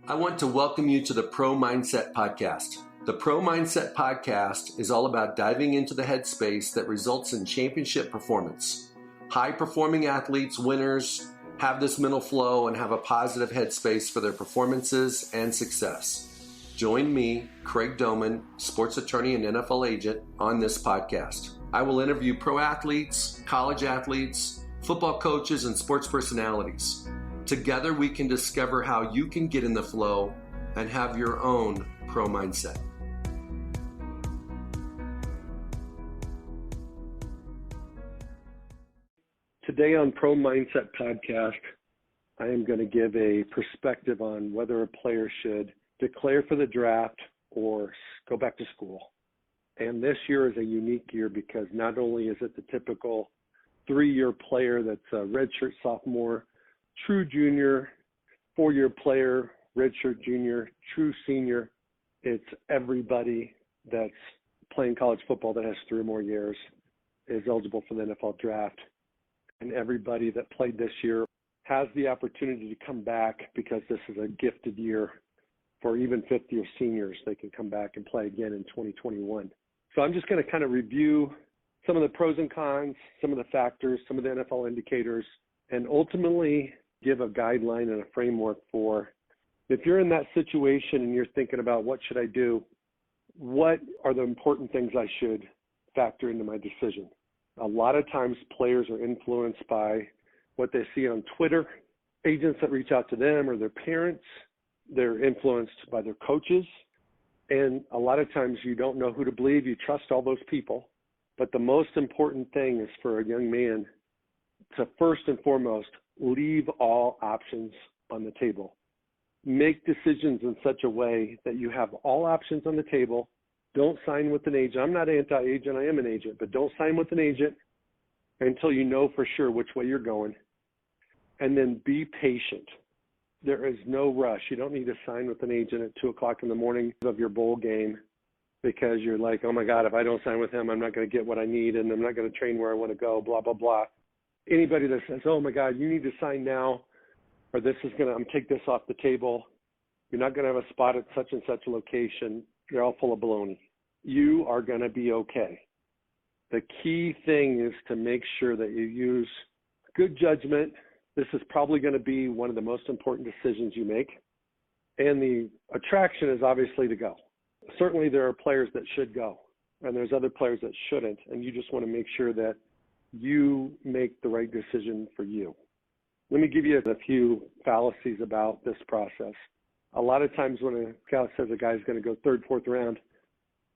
I want to welcome you to the Pro Mindset Podcast. The Pro Mindset Podcast is all about diving into the headspace that results in championship performance. High-performing athletes, winners, have this mental flow and have a positive headspace for their performances and success. Join me, Craig Domann, sports attorney and NFL agent, on this podcast. I will interview pro athletes, college athletes, football coaches, and sports personalities. Together, we can discover how you can get in the flow and have your own pro mindset. Today on Pro Mindset Podcast, I am going to give a perspective on whether a player should declare for the draft or go back to school. And this year is a unique year because not only is it the typical 3-year player that's a redshirt sophomore, true junior, 4-year player, redshirt junior, true senior. It's everybody that's playing college football that has 3 or more years is eligible for the NFL draft. And everybody that played this year has the opportunity to come back because this is a gifted year for even 50-year seniors. They can come back and play again in 2021. So I'm just going to kind of review some of the pros and cons, some of the factors, some of the NFL indicators, and ultimately give a guideline and a framework for if you're in that situation and you're thinking about what should I do, what are the important things I should factor into my decision. A lot of times players are influenced by what they see on Twitter, agents that reach out to them or their parents. They're influenced by their coaches. And a lot of times you don't know who to believe. You trust all those people. But the most important thing is for a young man to first and foremost leave all options on the table. Make decisions in such a way that you have all options on the table. Don't sign with an agent. I'm not anti-agent. I am an agent. But don't sign with an agent until you know for sure which way you're going. And then be patient. There is no rush. You don't need to sign with an agent at 2 o'clock in the morning of your bowl game because you're like, oh, my God, if I don't sign with him, I'm not going to get what I need and I'm not going to train where I want to go, blah, blah, blah. Anybody that says, oh, my God, you need to sign now or this is going to, I'm take this off the table. You're not going to have a spot at such and such a location. They're all full of baloney. You are going to be okay. The key thing is to make sure that you use good judgment. This is probably going to be one of the most important decisions you make. And the attraction is obviously to go. Certainly there are players that should go, and there's other players that shouldn't, and you just want to make sure that you make the right decision for you. Let me give you a few fallacies about this process. A lot of times when a scout says a guy's going to go 3rd, 4th round,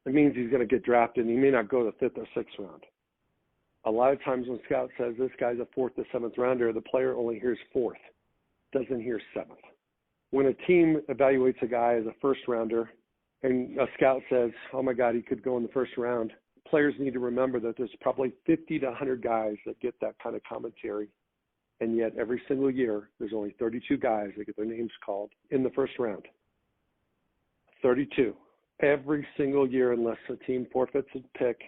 it means he's going to get drafted, and he may not go the 5th or 6th round. A lot of times when scout says this guy's a 4th or 7th rounder, the player only hears 4th, doesn't hear 7th. When a team evaluates a guy as a 1st rounder and a scout says, oh my God, he could go in the 1st round, players need to remember that there's probably 50 to 100 guys that get that kind of commentary. And yet every single year, there's only 32 guys that get their names called in the 1st round. 32. Every single year, unless a team forfeits a pick,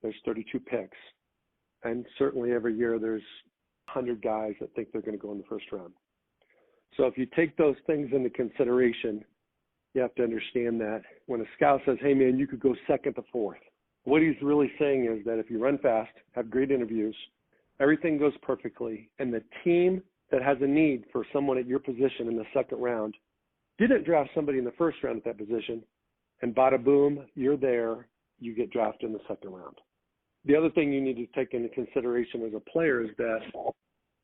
there's 32 picks. And certainly every year there's 100 guys that think they're going to go in the 1st round. So if you take those things into consideration, you have to understand that when a scout says, hey man, you could go 2nd to 4th, what he's really saying is that if you run fast, have great interviews, everything goes perfectly, and the team that has a need for someone at your position in the 2nd round didn't draft somebody in the 1st round at that position, and bada boom, you're there, you get drafted in the 2nd round. The other thing you need to take into consideration as a player is that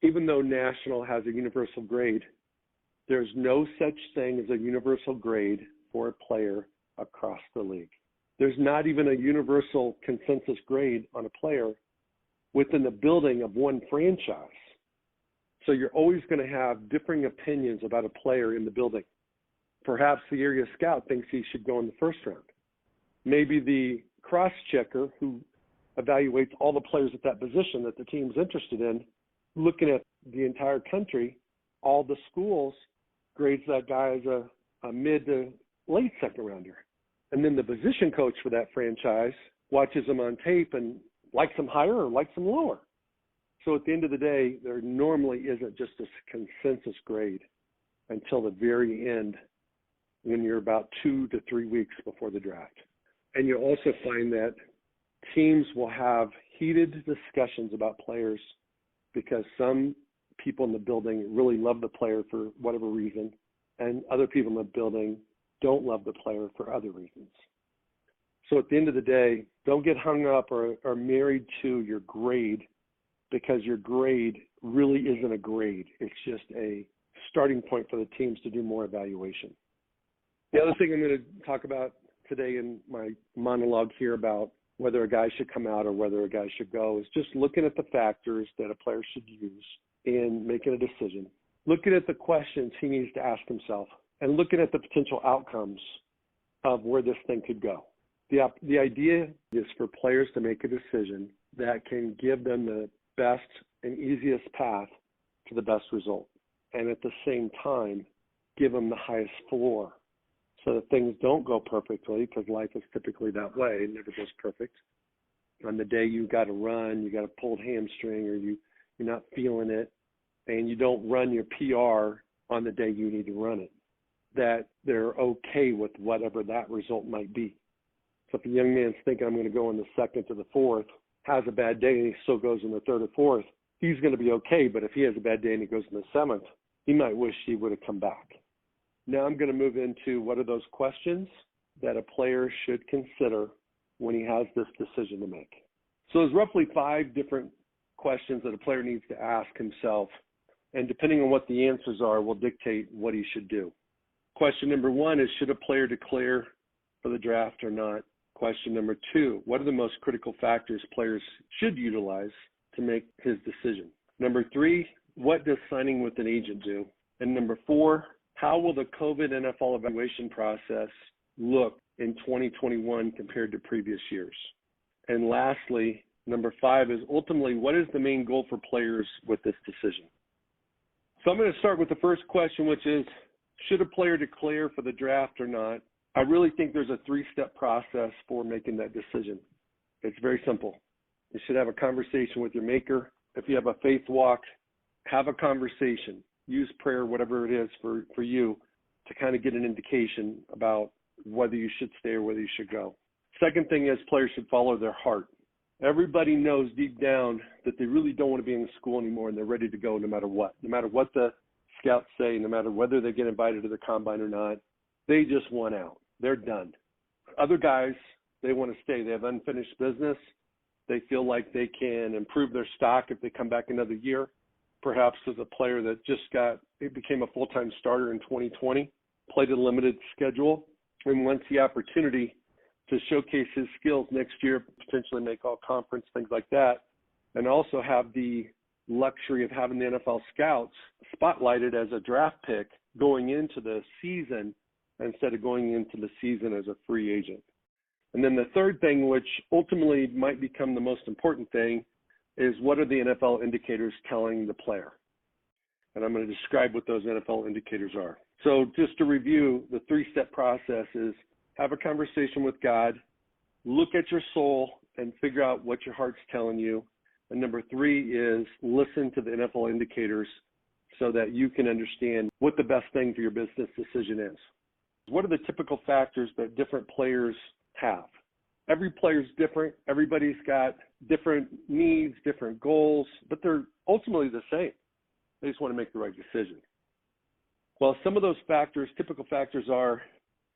even though National has a universal grade, there's no such thing as a universal grade for a player across the league. There's not even a universal consensus grade on a player within the building of one franchise. So you're always going to have differing opinions about a player in the building. Perhaps the area scout thinks he should go in the 1st round. Maybe the cross-checker who evaluates all the players at that position that the team's interested in, looking at the entire country, all the schools grades that guy as a mid to late 2nd rounder. And then the position coach for that franchise watches him on tape and likes him higher or likes him lower. So at the end of the day, there normally isn't just a consensus grade until the very end when you're about 2 to 3 weeks before the draft. And you'll also find that teams will have heated discussions about players because some people in the building really love the player for whatever reason, and other people in the building don't love the player for other reasons. So at the end of the day, don't get hung up or married to your grade, because your grade really isn't a grade. It's just a starting point for the teams to do more evaluation. The other thing I'm going to talk about today in my monologue here about whether a guy should come out or whether a guy should go is just looking at the factors that a player should use in making a decision, looking at the questions he needs to ask himself, and looking at the potential outcomes of where this thing could go. The idea is for players to make a decision that can give them the best and easiest path to the best result, and at the same time give them the highest floor so that things don't go perfectly, because life is typically that way. It never goes perfect. On the day you got to run, you got a pulled hamstring, or you're not feeling it, and you don't run your PR on the day you need to run it, that they're okay with whatever that result might be. So if a young man's thinking, I'm going to go in the second to the fourth, has a bad day and he still goes in the third or fourth, he's going to be okay. But if he has a bad day and he goes in the seventh, he might wish he would have come back. Now I'm going to move into what are those questions that a player should consider when he has this decision to make. So there's roughly 5 different questions that a player needs to ask himself, and depending on what the answers are will dictate what he should do. Question number 1 is, should a player declare for the draft or not? Question number 2, what are the most critical factors players should utilize to make his decision? Number 3, what does signing with an agent do? And number 4, how will the COVID NFL evaluation process look in 2021 compared to previous years? And lastly, number 5 is ultimately, what is the main goal for players with this decision? So I'm going to start with the first question, which is, should a player declare for the draft or not? I really think there's a 3-step process for making that decision. It's very simple. You should have a conversation with your maker. If you have a faith walk, have a conversation. Use prayer, whatever it is for you, to kind of get an indication about whether you should stay or whether you should go. Second thing is, players should follow their heart. Everybody knows deep down that they really don't want to be in the school anymore, and they're ready to go no matter what. No matter what the scouts say, no matter whether they get invited to the combine or not, they just want out. They're done. Other guys, they want to stay. They have unfinished business. They feel like they can improve their stock if they come back another year. Perhaps as a player that became a full-time starter in 2020, played a limited schedule, and wants the opportunity to showcase his skills next year, potentially make all conference, things like that, and also have the luxury of having the NFL scouts spotlighted as a draft pick going into the season instead of going into the season as a free agent. And then the third thing, which ultimately might become the most important thing, is what are the NFL indicators telling the player? And I'm going to describe what those NFL indicators are. So just to review, the 3-step process is have a conversation with God, look at your soul and figure out what your heart's telling you. And number 3 is listen to the NFL indicators so that you can understand what the best thing for your business decision is. What are the typical factors that different players have? Every player's different. Everybody's got different needs, different goals, but they're ultimately the same. They just want to make the right decision. Well, some of those factors, typical factors, are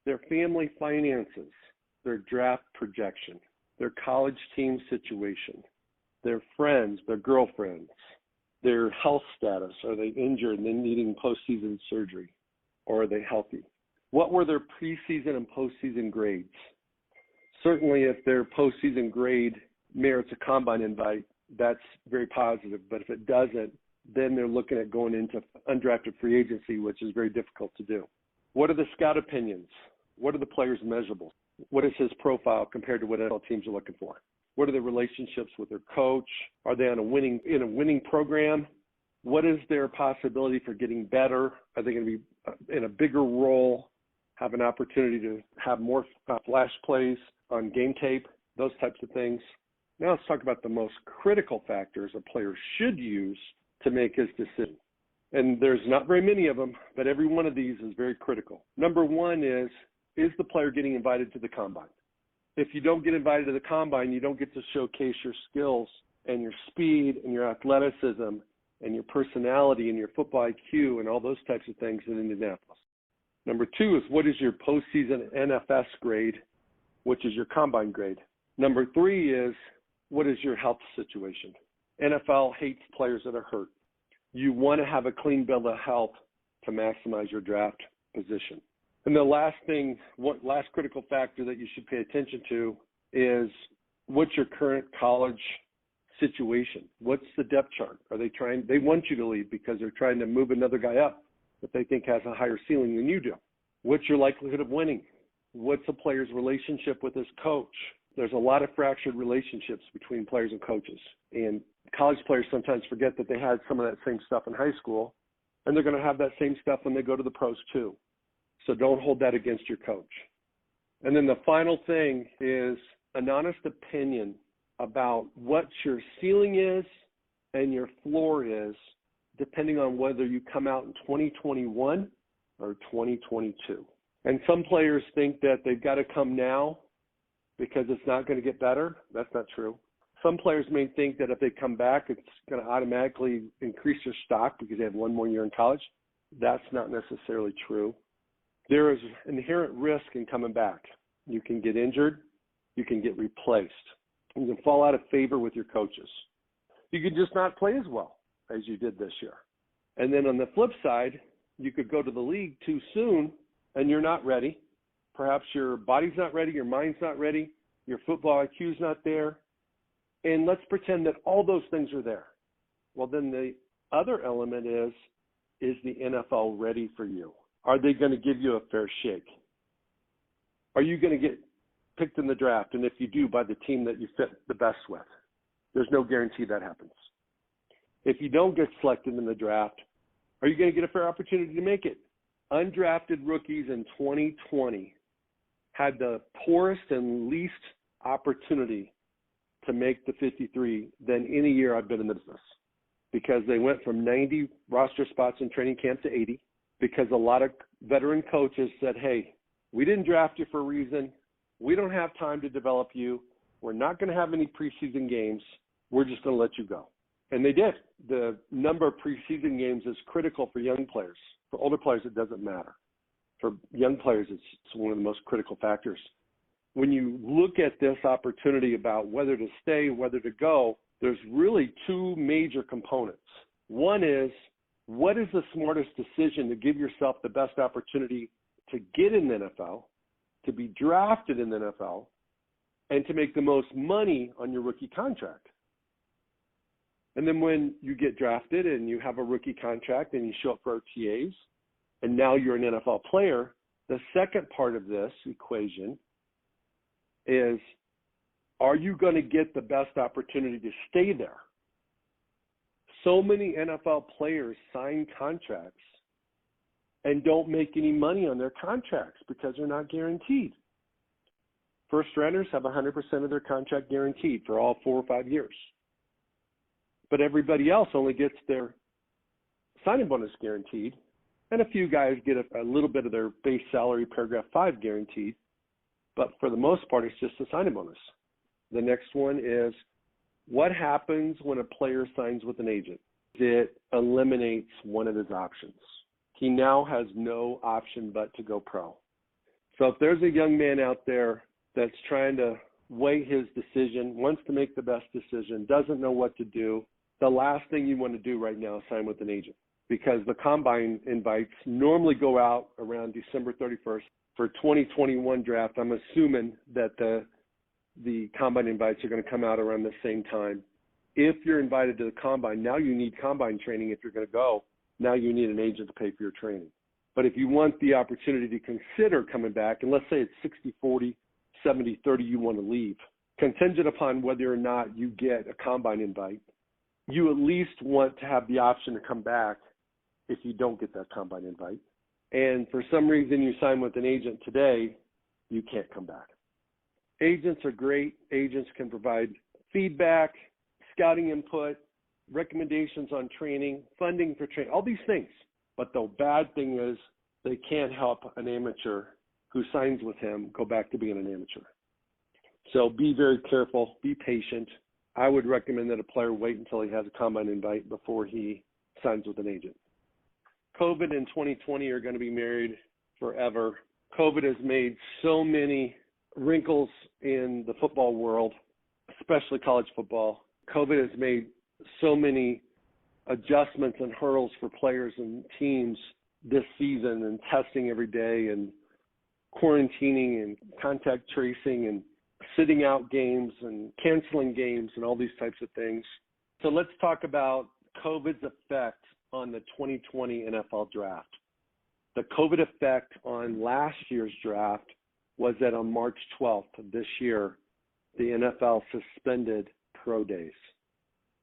their family finances, their draft projection, their college team situation, their friends, their girlfriends, their health status. Are they injured and then needing postseason surgery, or are they healthy? What were their preseason and postseason grades? Certainly, if their postseason grade merits a combine invite, that's very positive. But if it doesn't, then they're looking at going into undrafted free agency, which is very difficult to do. What are the scout opinions? What are the players' measurables? What is his profile compared to what NFL teams are looking for? What are the relationships with their coach? Are they in a winning program? What is their possibility for getting better? Are they going to be in a bigger role? Have an opportunity to have more flash plays on game tape, those types of things. Now let's talk about the most critical factors a player should use to make his decision. And there's not very many of them, but every one of these is very critical. Number one is the player getting invited to the combine? If you don't get invited to the combine, you don't get to showcase your skills and your speed and your athleticism and your personality and your football IQ and all those types of things in Indianapolis. Number two is, what is your postseason NFS grade, which is your combine grade? Number three is, what is your health situation? NFL hates players that are hurt. You want to have a clean bill of health to maximize your draft position. And the last thing, last critical factor that you should pay attention to is, what's your current college situation? What's the depth chart? They want you to leave because they're trying to move another guy up that they think has a higher ceiling than you do. What's your likelihood of winning? What's a player's relationship with his coach? There's a lot of fractured relationships between players and coaches. And college players sometimes forget that they had some of that same stuff in high school, and they're going to have that same stuff when they go to the pros too. So don't hold that against your coach. And then the final thing is an honest opinion about what your ceiling is and your floor is, depending on whether you come out in 2021 or 2022. And some players think that they've got to come now because it's not going to get better. That's not true. Some players may think that if they come back, it's going to automatically increase their stock because they have one more year in college. That's not necessarily true. There is inherent risk in coming back. You can get injured. You can get replaced. You can fall out of favor with your coaches. You can just not play as well as you did this year. And then on the flip side, you could go to the league too soon and you're not ready. Perhaps your body's not ready, your mind's not ready, your football IQ's not there. And let's pretend that all those things are there. Well, then the other element is the NFL ready for you? Are they going to give you a fair shake? Are you going to get picked in the draft? And if you do, by the team that you fit the best with? There's no guarantee that happens. If you don't get selected in the draft, are you going to get a fair opportunity to make it? Undrafted rookies in 2020 had the poorest and least opportunity to make the 53 than any year I've been in the business, because they went from 90 roster spots in training camp to 80, because a lot of veteran coaches said, hey, we didn't draft you for a reason. We don't have time to develop you. We're not going to have any preseason games. We're just going to let you go. And they did. The number of preseason games is critical for young players. For older players, it doesn't matter. For young players, it's one of the most critical factors. When you look at this opportunity about whether to stay, whether to go, there's really two major components. One is, what is the smartest decision to give yourself the best opportunity to get in the NFL, to be drafted in the NFL, and to make the most money on your rookie contract? And then when you get drafted and you have a rookie contract and you show up for OTAs, and now you're an NFL player, the second part of this equation is, are you going to get the best opportunity to stay there? So many NFL players sign contracts and don't make any money on their contracts because they're not guaranteed. First rounders have 100% of their contract guaranteed for all 4 or 5 years. But everybody else only gets their signing bonus guaranteed, and a few guys get a little bit of their base salary, paragraph 5, guaranteed. But for the most part, it's just a signing bonus. The next one is, what happens when a player signs with an agent? It eliminates one of his options. He now has no option but to go pro. So if there's a young man out there that's trying to weigh his decision, wants to make the best decision, doesn't know what to do, the last thing you want to do right now is sign with an agent, because the combine invites normally go out around December 31st. For 2021 draft, I'm assuming that the combine invites are going to come out around the same time. If you're invited to the combine, now you need combine training if you're going to go. Now you need an agent to pay for your training. But if you want the opportunity to consider coming back, and let's say it's 60-40, 70-30 you want to leave, contingent upon whether or not you get a combine invite, you at least want to have the option to come back if you don't get that combine invite. And for some reason you sign with an agent today, you can't come back. Agents are great. Agents can provide feedback, scouting input. recommendations on training, funding for training, all these things. But the bad thing is they can't help an amateur who signs with him go back to being an amateur. So be very careful, be patient. I would recommend that a player wait until he has a combine invite before he signs with an agent. COVID and 2020 are going to be married forever. COVID has made so many wrinkles in the football world, especially college football. COVID has made so many adjustments and hurdles for players and teams this season, and testing every day and quarantining and contact tracing and sitting out games and canceling games and all these types of things. So let's talk about COVID's effect on the 2020 NFL draft. The COVID effect on last year's draft was that on March 12th of this year, the NFL suspended pro days.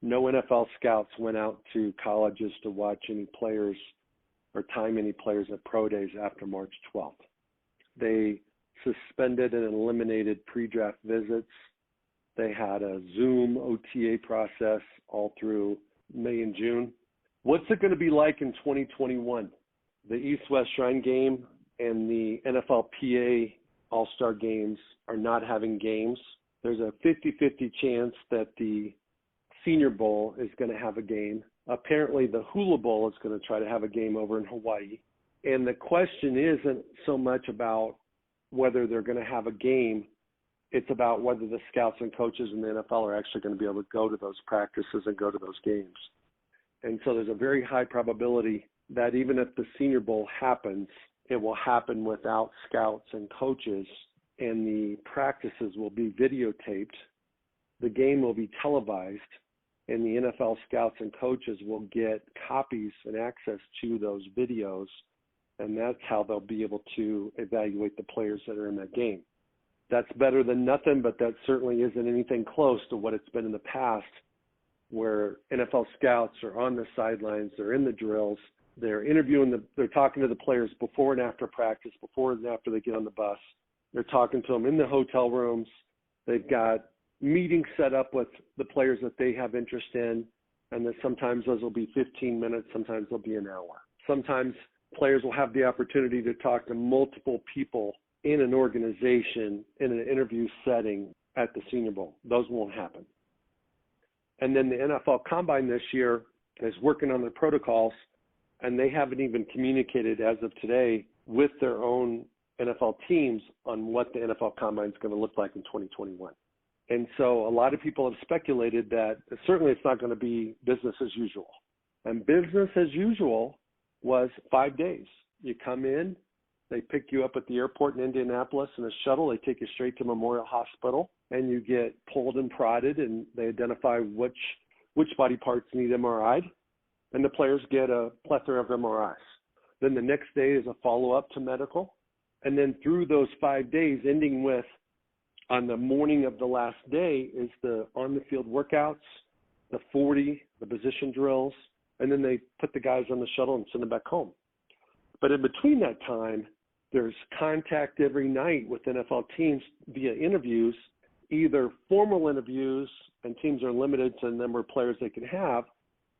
No NFL scouts went out to colleges to watch any players or time any players at pro days after March 12th. They suspended and eliminated pre-draft visits. They had a Zoom OTA process all through May and June. What's it going to be like in 2021? The East-West Shrine Game and the NFLPA All-Star Games are not having games. There's a 50-50 chance that the Senior Bowl is going to have a game. Apparently, the Hula Bowl is going to try to have a game over in Hawaii. And the question isn't so much about whether they're going to have a game. It's about whether the scouts and coaches in the NFL are actually going to be able to go to those practices and go to those games. And so there's a very high probability that even if the Senior Bowl happens, it will happen without scouts and coaches, and the practices will be videotaped. The game will be televised, and the NFL scouts and coaches will get copies and access to those videos, and that's how they'll be able to evaluate the players that are in that game. That's better than nothing, but that certainly isn't anything close to what it's been in the past, where NFL scouts are on the sidelines, they're in the drills, they're they're talking to the players before and after practice, before and after they get on the bus. They're talking to them in the hotel rooms. They've got meetings set up with the players that they have interest in, and that sometimes those will be 15 minutes, sometimes they'll be an hour. Sometimes players will have the opportunity to talk to multiple people in an organization in an interview setting at the Senior Bowl. Those won't happen. And then the NFL Combine this year is working on their protocols, and they haven't even communicated as of today with their own NFL teams on what the NFL Combine is going to look like in 2021. And so a lot of people have speculated that certainly it's not going to be business as usual. And business as usual was 5 days. You come in, they pick you up at the airport in Indianapolis in a shuttle, they take you straight to Memorial Hospital, and you get pulled and prodded, and they identify which body parts need MRI'd, and the players get a plethora of MRIs. Then the next day is a follow-up to medical, and then through those 5 days, ending with on the morning of the last day is the on-the-field workouts, the 40, the position drills, and then they put the guys on the shuttle and send them back home. But in between that time, there's contact every night with NFL teams via interviews, either formal interviews, and teams are limited to the number of players they can have,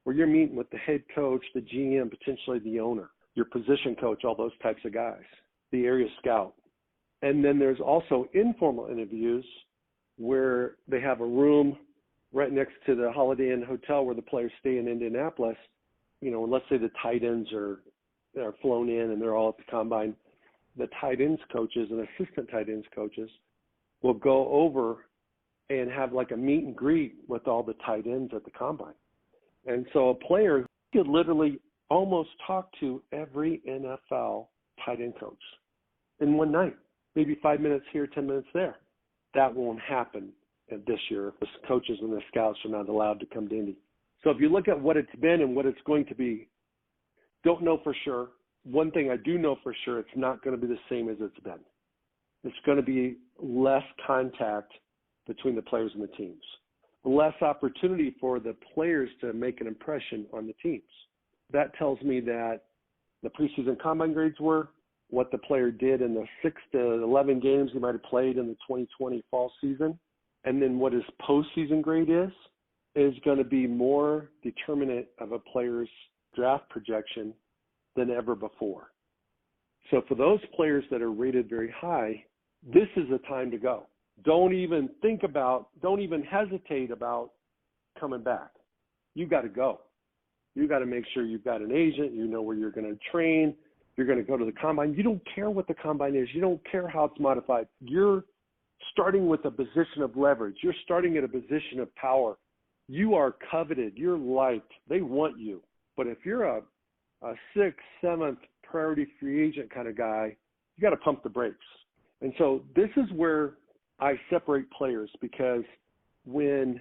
where you're meeting with the head coach, the GM, potentially the owner, your position coach, all those types of guys, the area scout. And then there's also informal interviews where they have a room right next to the Holiday Inn Hotel where the players stay in Indianapolis. You know, let's say the tight ends are flown in and they're all at the combine. The tight ends coaches and assistant tight ends coaches will go over and have like a meet and greet with all the tight ends at the combine. And so a player could literally almost talk to every NFL tight end coach in one night, maybe 5 minutes here, 10 minutes there. That won't happen this year. The coaches and the scouts are not allowed to come to Indy. So if you look at what it's been and what it's going to be, don't know for sure. One thing I do know for sure, it's not going to be the same as it's been. It's going to be less contact between the players and the teams, less opportunity for the players to make an impression on the teams. That tells me that the preseason combine grades were, what the player did in the 6 to 11 games he might have played in the 2020 fall season, and then what his postseason grade is, is going to be more determinant of a player's draft projection than ever before. So for those players that are rated very high, this is the time to go. Don't even hesitate about coming back. You got to go. You got to make sure you've got an agent. You know where you're going to train. You're going to go to the combine. You don't care what the combine is. You don't care how it's modified. You're starting with a position of leverage. You're starting at a position of power. You are coveted. You're liked. They want you. But if you're a sixth, seventh priority free agent kind of guy, you got to pump the brakes. And so this is where I separate players, because when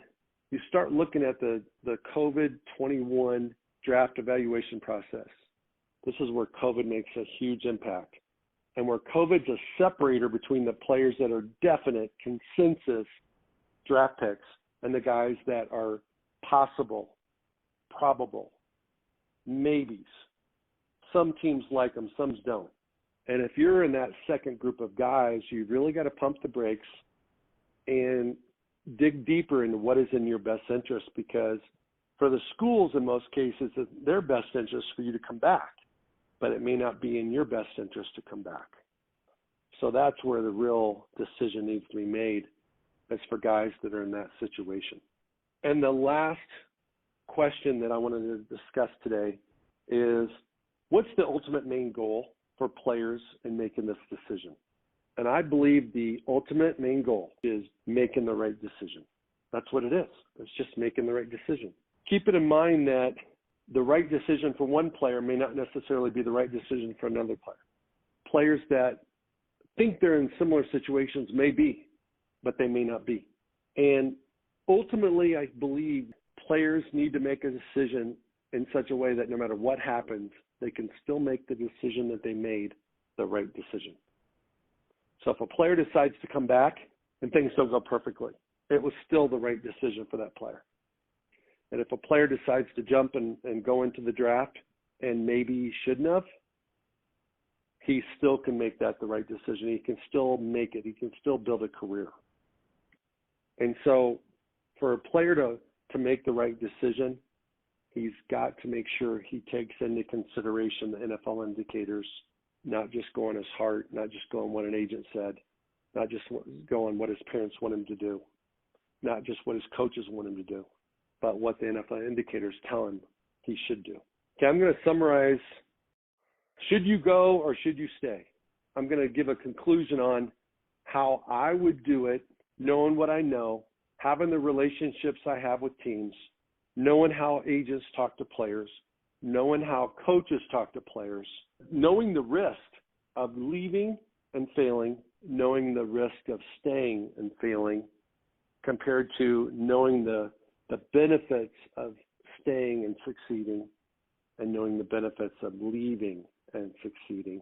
you start looking at the COVID-21 draft evaluation process, this is where COVID makes a huge impact. And where COVID's a separator between the players that are definite consensus draft picks and the guys that are possible, probable, maybes. Some teams like them, some don't. And if you're in that second group of guys, you really got to pump the brakes and dig deeper into what is in your best interest, because for the schools, in most cases, it's their best interest for you to come back, but it may not be in your best interest to come back. So that's where the real decision needs to be made, as for guys that are in that situation. And the last question that I wanted to discuss today is, what's the ultimate main goal for players in making this decision? And I believe the ultimate main goal is making the right decision. That's what it is. It's just making the right decision. Keep it in mind that the right decision for one player may not necessarily be the right decision for another player. Players that think they're in similar situations may be, but they may not be. And ultimately, I believe players need to make a decision in such a way that no matter what happens, they can still make the decision that they made the right decision. So if a player decides to come back and things don't go perfectly, it was still the right decision for that player. And if a player decides to jump and go into the draft and maybe he shouldn't have, he still can make that the right decision. He can still make it. He can still build a career. And so for a player to make the right decision, he's got to make sure he takes into consideration the NFL indicators, not just go on his heart, not just go on what an agent said, not just go on what his parents want him to do, not just what his coaches want him to do, but what the NFL indicators tell him he should do. Okay, I'm going to summarize, should you go or should you stay? I'm going to give a conclusion on how I would do it, knowing what I know, having the relationships I have with teams, knowing how agents talk to players, knowing how coaches talk to players, knowing the risk of leaving and failing, knowing the risk of staying and failing, compared to knowing the benefits of staying and succeeding, and knowing the benefits of leaving and succeeding.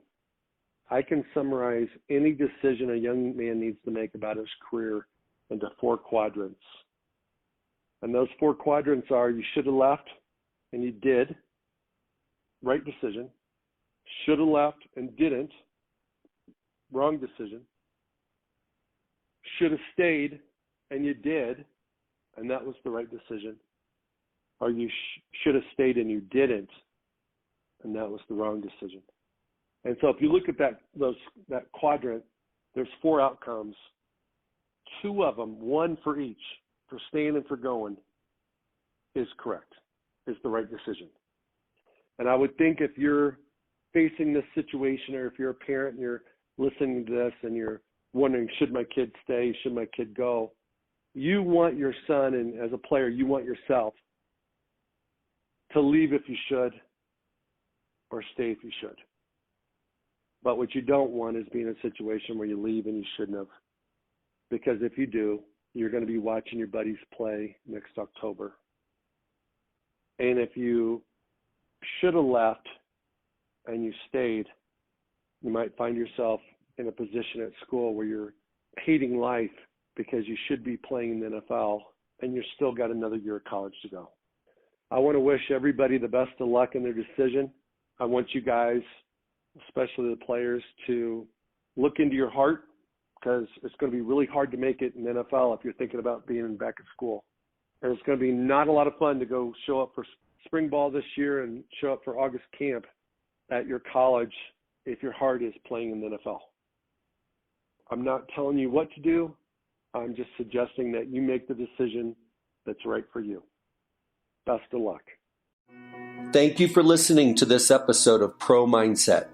I can summarize any decision a young man needs to make about his career into 4 quadrants. And those 4 quadrants are: you should have left and you did, right decision. Should have left and didn't, wrong decision. Should have stayed and you did, and that was the right decision. Or you should have stayed and you didn't, and that was the wrong decision. And so if you look at that quadrant, there's 4 outcomes. 2 of them, 1 for each, for staying and for going, is correct, is the right decision. And I would think if you're facing this situation, or if you're a parent and you're listening to this and you're wondering, should my kid stay, should my kid go, you want your son, and as a player, you want yourself to leave if you should or stay if you should. But what you don't want is be in a situation where you leave and you shouldn't have. Because if you do, you're going to be watching your buddies play next October. And if you should have left and you stayed, you might find yourself in a position at school where you're hating life because you should be playing in the NFL and you've still got another year of college to go. I want to wish everybody the best of luck in their decision. I want you guys, especially the players, to look into your heart, because it's going to be really hard to make it in the NFL if you're thinking about being back at school. And it's going to be not a lot of fun to go show up for spring ball this year and show up for August camp at your college if your heart is playing in the NFL. I'm not telling you what to do. I'm just suggesting that you make the decision that's right for you. Best of luck. Thank you for listening to this episode of Pro Mindset.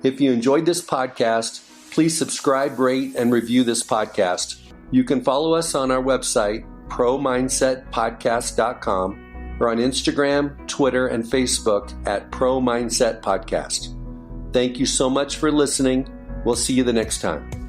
If you enjoyed this podcast, please subscribe, rate, and review this podcast. You can follow us on our website, promindsetpodcast.com, or on Instagram, Twitter, and Facebook at Pro Mindset Podcast. Thank you so much for listening. We'll see you the next time.